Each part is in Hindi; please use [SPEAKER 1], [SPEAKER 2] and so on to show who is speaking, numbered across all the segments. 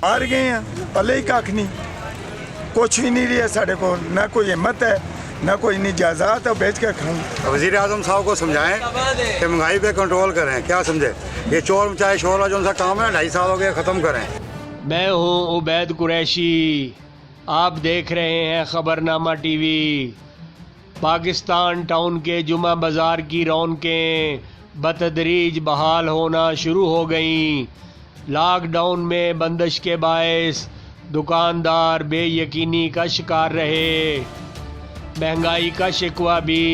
[SPEAKER 1] हार गए हैं, पले ही कख नहीं, कुछ भी नहीं रहा साढ़े को, ना कोई हिम्मत है ना कोई नहीं जायदाद है बेच कर खाऊं।
[SPEAKER 2] वज़ीर आज़म साहब को समझाएं कि महंगाई पे कंट्रोल करें, क्या समझे, ये चोर मचाए शोर वाला जो उनका काम है 2.5 साल हो गया, ख़त्म करें।
[SPEAKER 3] मैं हूँ उबैद कुरैशी, आप देख रहे हैं खबरनामा टीवी। पाकिस्तान टाउन के जुमा बाज़ार की रौनकें बतदरीज बहाल होना शुरू हो गईं। लॉकडाउन में बंदिश के बायस दुकानदार बेयकीनी का शिकार रहे। महंगाई का शिकवा भी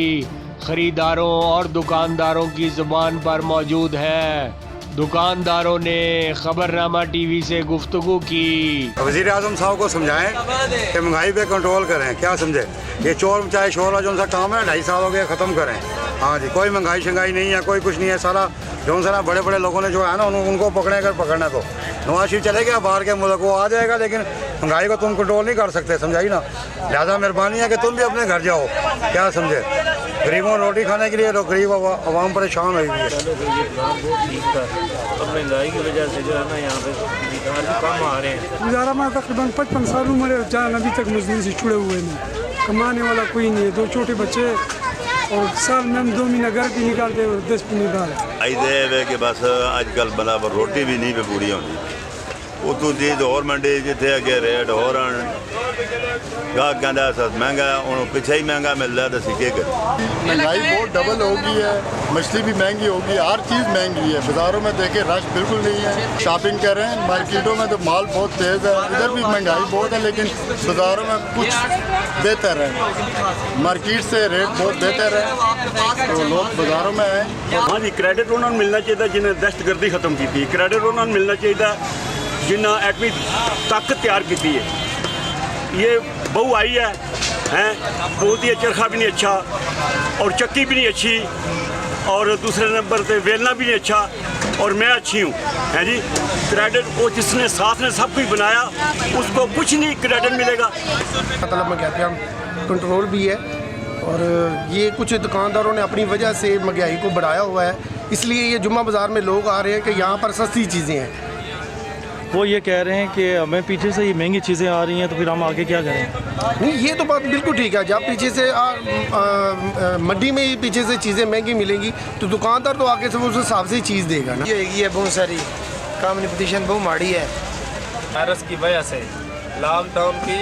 [SPEAKER 3] ख़रीदारों और दुकानदारों की ज़ुबान पर मौजूद है। दुकानदारों ने खबरनामा टीवी से गुफ्तगू की।
[SPEAKER 2] वज़ीर आज़म साहब को समझाएं कि महंगाई पे कंट्रोल करें, क्या समझे, ये चोर मचाए शोर वाला जो उनका काम है 2.5 साल हो गया, ख़त्म करें। हाँ जी, कोई महंगाई शंगाई नहीं है, कोई कुछ नहीं है, सारा जो सारा बड़े बड़े लोगों ने जो है ना उनको पकड़ना तो नवाज शरीफ चले गया बाहर के मुल्क, वो आ जाएगा, लेकिन महंगाई को तुम कंट्रोल नहीं कर सकते, समझाई ना। लिहाजा मेहरबानी है कि तुम भी अपने घर जाओ, क्या समझे, गरीबों रोटी खाने के लिए गरीब आवाम परेशान हुई है।
[SPEAKER 4] महंगाई की वजह से जो है ना यहाँ पे कम आ रहे हैं। गुजारा में तकरीबन 55 साल उम्र है, जान अभी तक मजदूरी से छुड़े हुए नहीं, कमाने वाला कोई नहीं है, 2 छोटे बच्चे और साल में हम 2 महीना घर भी निकालते और 10 भी निकाल।
[SPEAKER 5] आई कि बस अजकल बराबर रोटी भी नहीं पे पूरी होती, उतों चीज़ होर मंडी जिथे अगे रेट होर गाहक कहता सस महंगा है, हूँ पिछे ही महंगा मिलता है तो असीं क्या करें।
[SPEAKER 6] महंगाई बहुत डबल हो गई है, मछली भी महंगी हो गई, हर चीज़ महंगी है। बाज़ारों में देखे रश बिल्कुल नहीं है, शॉपिंग कर रहे हैं, मार्केटों में तो माल बहुत तेज़ है, इधर भी महंगाई बहुत है, लेकिन बाज़ारों में कुछ बेहतर है, मार्केट से रेट बहुत बेहतर है, तो लोग बाज़ारों में आए।
[SPEAKER 7] हाँ जी, क्रेडिट उन्होंने मिलना चाहिए जिन्हें दहशतगर्दी खत्म की थी, क्रेडिट उन्होंने मिलना चाहिए जिन्हें एटमी ताकत तैयार की है। ये बहू आई है बहुत ही चरखा भी नहीं अच्छा और चक्की भी नहीं अच्छी और दूसरे नंबर पे वेलना भी नहीं अच्छा और मैं अच्छी हूँ, है जी। क्रेडिट वो जिसने साथ ने सब कुछ बनाया उसको कुछ नहीं क्रेडिट मिलेगा।
[SPEAKER 8] मतलब मैं कहते हैं कंट्रोल भी है और ये कुछ दुकानदारों ने अपनी वजह से महंगाई को बढ़ाया हुआ है, इसलिए ये जुम्मा बाज़ार में लोग आ रहे हैं कि यहाँ पर सस्ती चीज़ें हैं।
[SPEAKER 9] वो ये कह रहे हैं कि हमें पीछे से ये महंगी चीज़ें आ रही हैं तो फिर हम आगे क्या करें।
[SPEAKER 8] नहीं, ये तो बात बिल्कुल ठीक है, जब पीछे से मंडी में ही पीछे से चीज़ें महंगी मिलेंगी तो दुकानदार तो आगे से उस हिसाब से ही चीज़ देगा ना।
[SPEAKER 10] ये बहुत सारी कम्युनिकेशन बहुत माड़ी है
[SPEAKER 4] वायरस की वजह से, लॉकडाउन की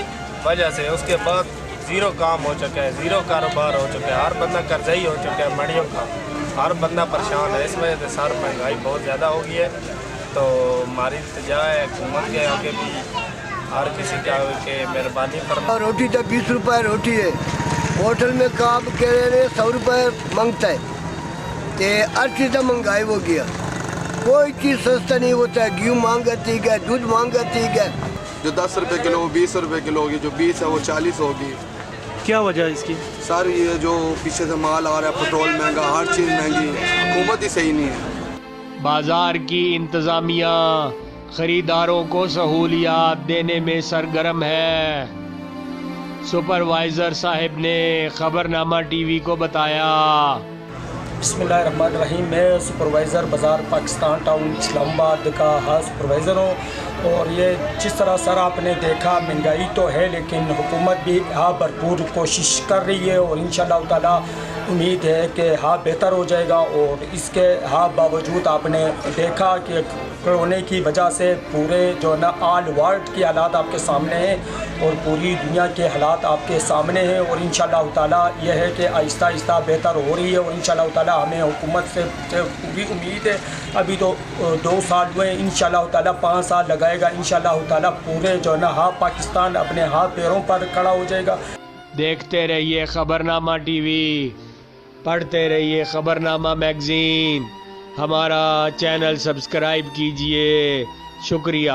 [SPEAKER 4] वजह से, उसके बाद ज़ीरो काम हो चुका है, ज़ीरो कारोबार हो चुका है, हर बंदा कर्जई हो चुका है, मंडियों का हर बंदा परेशान है। इस वजह से सारी महंगाई बहुत ज़्यादा हो गई है। तो हमारी इल्तिजा है हुकूमत के आगे भी, हर किसी के मेहरबानी पर।
[SPEAKER 10] रोटी तो 20 रुपये रोटी है, होटल में काम कह रहे 100 रुपये मांगता है, तो हर चीज़ का महंगाई हो गया, कोई चीज़ सस्ता नहीं होता है। गेहूँ महंगा ठीक है, दूध महंगा ठीक है,
[SPEAKER 6] जो 10 रुपये किलो 20 रुपये किलो होगी, जो 20 है वो 40 होगी।
[SPEAKER 9] क्या वजह है इसकी?
[SPEAKER 6] सर ये जो पीछे से माल आ रहा है, पेट्रोल महंगा, हर चीज़ महंगी, हुकूमत ही सही नहीं है।
[SPEAKER 3] बाजार की इंतज़ामिया ख़रीदारों को सहूलियात देने में सरगर्म है। सुपरवाइज़र साहब ने खबरनामा टीवी को बताया।
[SPEAKER 11] बिस्मिल्लाहिर्रहमानिर्रहीम, मैं सुपरवाइज़र बाज़ार पाकिस्तान टाउन इस्लामाबाद का हाँ सुपरवाइज़र हूँ। और ये जिस तरह सर आपने देखा महंगाई तो है, लेकिन हुकूमत भी हाँ भरपूर कोशिश कर रही है और इंशाअल्लाह ताला उम्मीद है कि हाँ बेहतर हो जाएगा। और इसके हाँ बावजूद आपने देखा कि कोरोना की वजह से पूरे जो ना ऑल वर्ल्ड के हालात आपके सामने हैं और पूरी दुनिया के हालात आपके सामने हैं और इंशाअल्लाह ताला यह है कि आहिस्ता आहिस्ता बेहतर हो रही है और इंशाअल्लाह ताला हमें हुकूमत से पूरी उम्मीद है। अभी तो 2 साल हुए, इंशाअल्लाह ताला 5 साल लगाएगा, इंशाअल्लाह ताला पूरे जो ना हाँ पाकिस्तान अपने हाथ पैरों पर खड़ा हो जाएगा।
[SPEAKER 3] देखते रहिए खबरनामा टीवी, पढ़ते रहिए खबरनामा मैगज़ीन, हमारा चैनल सब्सक्राइब कीजिए। शुक्रिया।